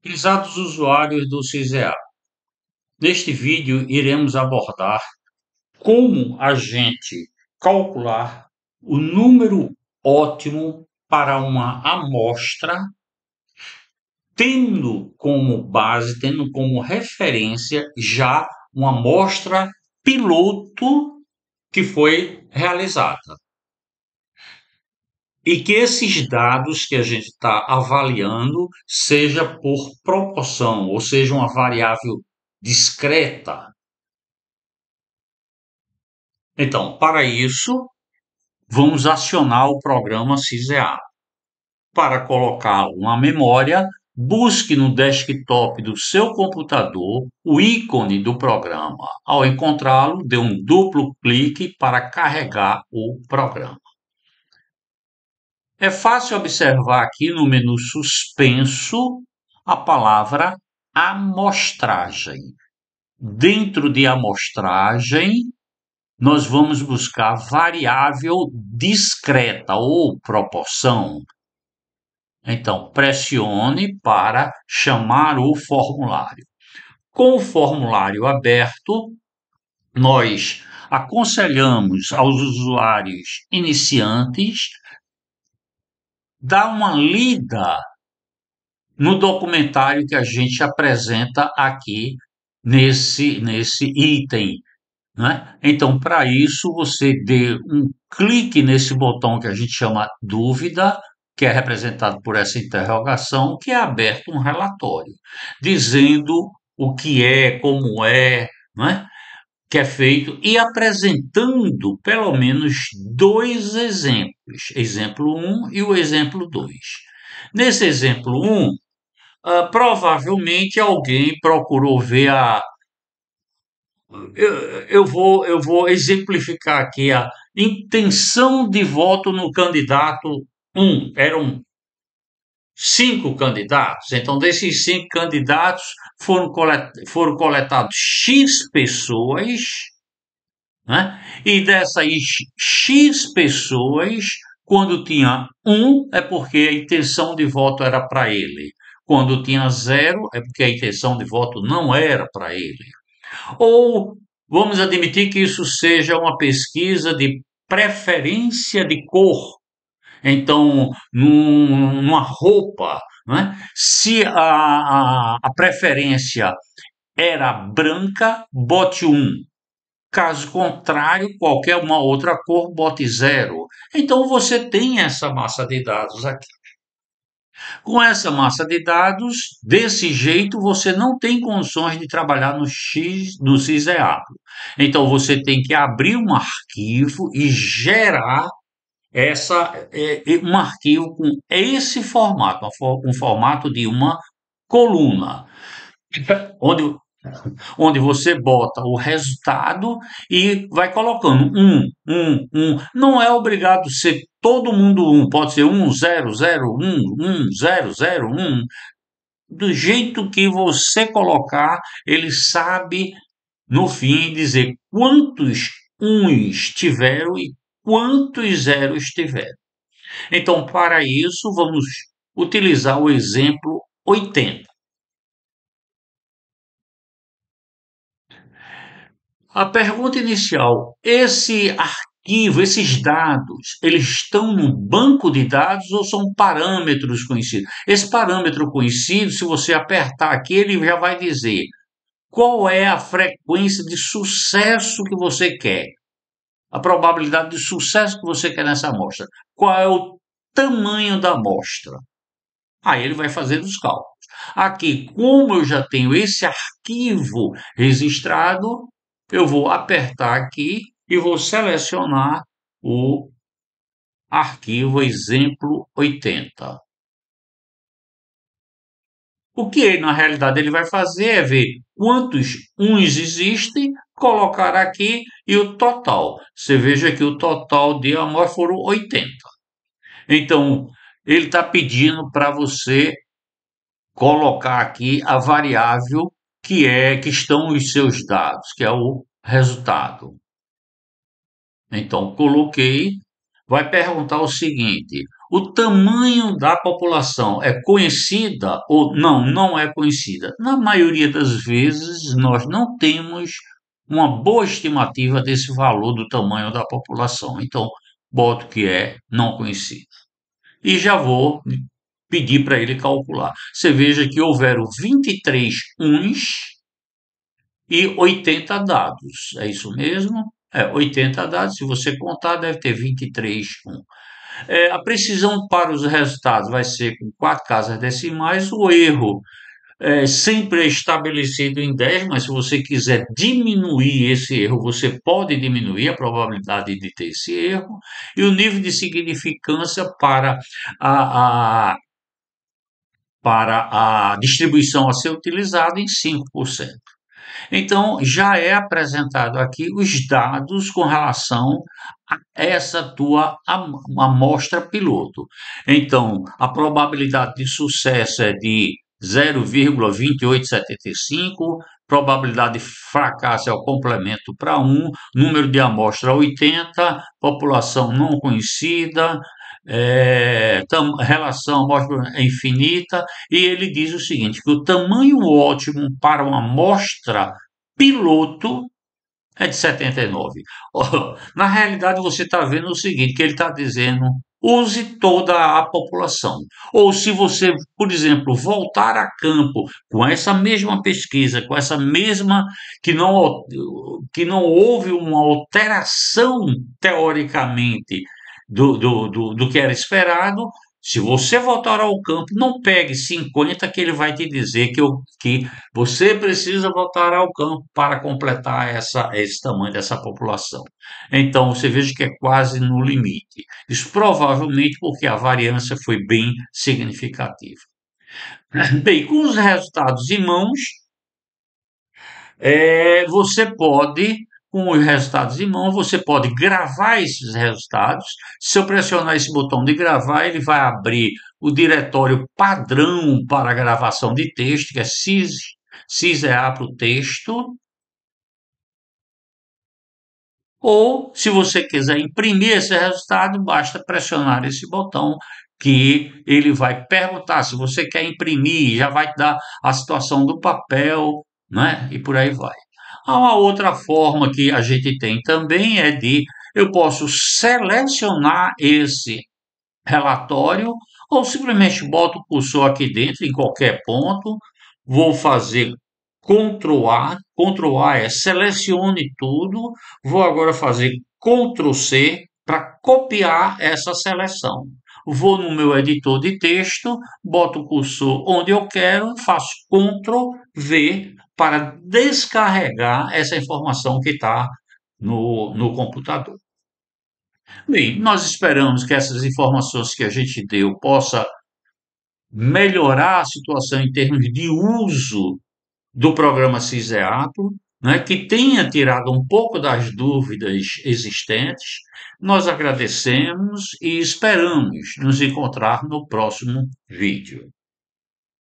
Prezados usuários do CISEA, neste vídeo iremos abordar como a gente calcular o número ótimo para uma amostra, tendo como base, tendo como referência já uma amostra piloto que foi realizada. E que esses dados que a gente está avaliando seja por proporção, ou seja, uma variável discreta. Então, para isso, vamos acionar o programa CISEA. Para colocá-lo na memória, busque no desktop do seu computador o ícone do programa. Ao encontrá-lo, dê um duplo clique para carregar o programa. É fácil observar aqui no menu suspenso a palavra amostragem. Dentro de amostragem, nós vamos buscar variável discreta ou proporção. Então, pressione para chamar o formulário. Com o formulário aberto, nós aconselhamos aos usuários iniciantes dar uma lida no documentário que a gente apresenta aqui nesse item, né? Então, para isso, você dê um clique nesse botão que a gente chama dúvida, que é representado por essa interrogação, que é aberto um relatório, dizendo o que é, como é, né? Que é feito e apresentando pelo menos dois exemplos, exemplo um e o exemplo 2. Nesse exemplo um, provavelmente alguém procurou ver a. Eu vou exemplificar aqui a intenção de voto no candidato um. Eram 5 candidatos. Então, desses 5 candidatos, foram coletados X pessoas, né? E dessas X pessoas, quando tinha um, é porque a intenção de voto era para ele. Quando tinha zero, é porque a intenção de voto não era para ele. Ou vamos admitir que isso seja uma pesquisa de preferência de cor. Então, numa roupa, né? Se a preferência era branca, bote um. Caso contrário, qualquer uma outra cor, bote zero. Então, você tem essa massa de dados aqui. Com essa massa de dados, desse jeito, você não tem condições de trabalhar no CISEAP. Então, você tem que abrir um arquivo e gerar um arquivo com esse formato, um formato de uma coluna, onde, onde você bota o resultado e vai colocando um. Não é obrigado a ser todo mundo um, pode ser 1, 0, 0, 1, 1, 0, 0, 1. Do jeito que você colocar, ele sabe no fim dizer quantos uns tiveram e quantos zeros tiveram. Então, para isso, vamos utilizar o exemplo 80. A pergunta inicial: esse arquivo, esses dados, eles estão no banco de dados ou são parâmetros conhecidos? Esse parâmetro conhecido, se você apertar aqui, ele já vai dizer qual é a frequência de sucesso que você quer, a probabilidade de sucesso que você quer nessa amostra, qual é o tamanho da amostra. Aí ele vai fazer os cálculos. Aqui, como eu já tenho esse arquivo registrado, eu vou apertar aqui e vou selecionar o arquivo exemplo 80. O que na realidade ele vai fazer é ver quantos uns existem, colocar aqui e o total. Você veja que o total de amostras foram 80. Então, ele está pedindo para você colocar aqui a variável que estão os seus dados, que é o resultado. Então, coloquei, vai perguntar o seguinte: o tamanho da população é conhecida ou não, não é conhecida? Na maioria das vezes, nós não temos uma boa estimativa desse valor do tamanho da população. Então, boto que é não conhecida. E já vou pedir para ele calcular. Você veja que houveram 23 uns e 80 dados. É isso mesmo? É, 80 dados. Se você contar, deve ter 23 um. A precisão para os resultados vai ser com 4 casas decimais. O erro sempre é estabelecido em 10, mas se você quiser diminuir esse erro, você pode diminuir a probabilidade de ter esse erro. E o nível de significância a, a, para a distribuição a ser utilizada em 5%. Então, já é apresentado aqui os dados com relação a essa tua amostra piloto. Então, a probabilidade de sucesso é de 0,2875, probabilidade de fracasso é o complemento para 1, número de amostra 80, população não conhecida, relação amostra é infinita, e ele diz o seguinte, que o tamanho ótimo para uma amostra piloto é de 79. Na realidade, você está vendo o seguinte, que ele está dizendo, use toda a população. Ou se você, por exemplo, voltar a campo com essa mesma pesquisa, com essa mesma, que não houve uma alteração teoricamente do que era esperado, se você voltar ao campo, não pegue 50 que ele vai te dizer que você precisa voltar ao campo para completar esse tamanho dessa população. Então, você veja que é quase no limite. Isso provavelmente porque a variância foi bem significativa. Bem, com os resultados em mãos, você pode, com os resultados em mão, você pode gravar esses resultados. Se eu pressionar esse botão de gravar, ele vai abrir o diretório padrão para a gravação de texto, que é CISEA para o texto. Ou, se você quiser imprimir esse resultado, basta pressionar esse botão que ele vai perguntar se você quer imprimir, já vai dar a situação do papel, né? E por aí vai. Há uma outra forma que a gente tem também eu posso selecionar esse relatório ou simplesmente boto o cursor aqui dentro em qualquer ponto, vou fazer Ctrl A, Ctrl A é selecione tudo, vou agora fazer Ctrl C para copiar essa seleção. Vou no meu editor de texto, boto o cursor onde eu quero e faço Ctrl V para descarregar essa informação que está no computador. Bem, nós esperamos que essas informações que a gente deu possa melhorar a situação em termos de uso do programa CISEAPO, né, que tenha tirado um pouco das dúvidas existentes. Nós agradecemos e esperamos nos encontrar no próximo vídeo.